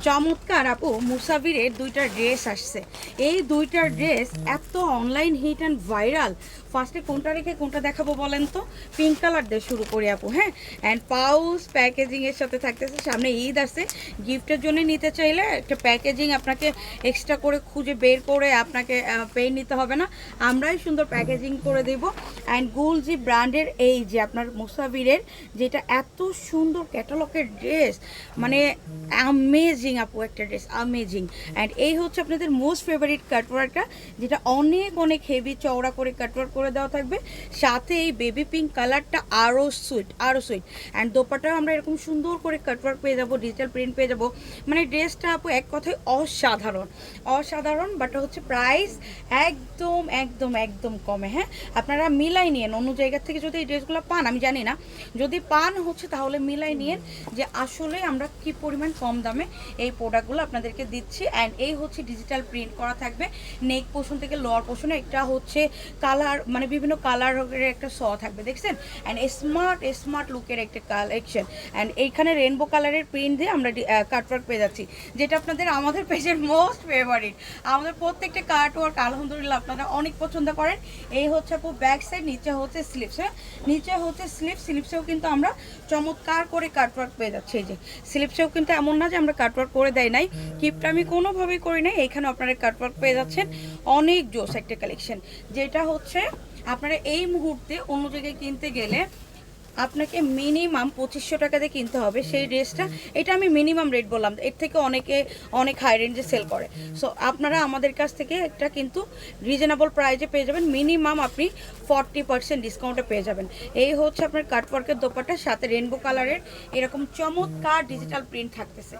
চমৎকার আপু, মুসাফিরের দুইটা ড্রেস আসছে। এই দুইটা ড্রেস এত অনলাইন হিট অ্যান্ড ভাইরাল। ফার্স্টে কোনটা রেখে কোনটা দেখাবো বলেন তো? পিঙ্ক কালার দিয়ে শুরু করি আপু। হ্যাঁ, অ্যান্ড পাউচ প্যাকেজিংয়ের সাথে থাকতেছে। সামনে ঈদ আছে, গিফটের জন্য নিতে চাইলে একটা প্যাকেজিং আপনাকে এক্সট্রা করে খুঁজে বের করে আপনাকে পেয়ে নিতে হবে না, আমরাই সুন্দর প্যাকেজিং করে দেব। অ্যান্ড গুলজি ব্র্যান্ডের এই যে আপনার মুসাফিরের যেটা এত সুন্দর ক্যাটালগের ড্রেস, মানে অ্যামেজিং আপু একটা ড্রেস, অ্যামেজিং। অ্যান্ড এই হচ্ছে আপনাদের মোস্ট ফেভারিট কাটওয়ার্কটা, যেটা অনেক অনেক হেভি চওড়া করে কাটওয়ার্ক করে দেওয়া থাকবে। সাথে এই বেবি পিঙ্ক কালারটা আরও সুইট, আরও সুইট। অ্যান্ড দোপাটাও আমরা এরকম সুন্দর করে কাটওয়ার্ক পেয়ে যাবো, ডিজিটাল প্রিন্ট পেয়ে যাবো। মানে ড্রেসটা আপু এক কথায় অসাধারণ, অসাধারণ। বাট হচ্ছে প্রাইস একদম একদম একদম কমে। হ্যাঁ, আপনারা মিলাই নিয়েন, অন্য জায়গা থেকে যদি এই ড্রেসগুলো পান আমি জানি না, যদি পান হচ্ছে তাহলে মিলাই নিয়েন যে আসলে আমরা কি পরিমাণ কম দামে এই প্রোডাক্টগুলো আপনাদেরকে দিচ্ছি। অ্যান্ড এই হচ্ছে ডিজিটাল প্রিন্ট করা থাকবে নেক পোর্শন থেকে লোয়ার পোর্শনে। একটা হচ্ছে কালার, মানে বিভিন্ন কালারের একটা স থাকবে, দেখছেন? অ্যান্ড স্মার্ট স্মার্ট লুকের একটা কালেকশন। অ্যান্ড এইখানে রেনবো কালারের প্রিন্ট দিয়ে আমরা কাটওয়ার্ক পেয়ে যাচ্ছি, যেটা আপনাদের আমাদের পেজের মোস্ট ফেভারিট। আমাদের প্রত্যেকটা কাটওয়ার্ক আলহামদুলিল্লাহ আপনারা অনেক পছন্দ করেন। এই হচ্ছে আপু ব্যাক সাইড, নিচে হচ্ছে স্লিপস। হ্যাঁ, নিচে হচ্ছে স্লিপ, স্লিপসেও কিন্তু আমরা চমৎকার করে কাটওয়ার্ক পেয়ে যাচ্ছি। এই যে স্লিপসেও কিন্তু এমন না যে আমরা কাটওয়ার্ক করে দেয় নাই, কিপটা আমি কোনোভাবেই করি নাই। এখানে আপনারা কাটওয়ার্ক পেয়ে যাচ্ছেন। অনেক জোস একটা কালেকশন, যেটা হচ্ছে আপনারা এই মুহূর্তে অন্য জায়গায় কিনতে গেলে আপনাকে মিনিমাম 2500 টাকা দিয়ে কিনতে হবে সেই ড্রেসটা। এটা আমি মিনিমাম রেট বললাম, এর থেকে অনেকে অনেক হাই রেঞ্জে সেল করে। সো আপনারা আমাদের কাছ থেকে একটা কিন্তু রিজনেবল প্রাইজে পেয়ে যাবেন। মিনিমাম আপনি 40% ডিসকাউন্টে পেয়ে যাবেন। এই হচ্ছে আপনার কাটওয়ার্কের দোপাট্টা, সাথে রেনবো কালারের এরকম চমৎকার ডিজিটাল প্রিন্ট থাকতেছে।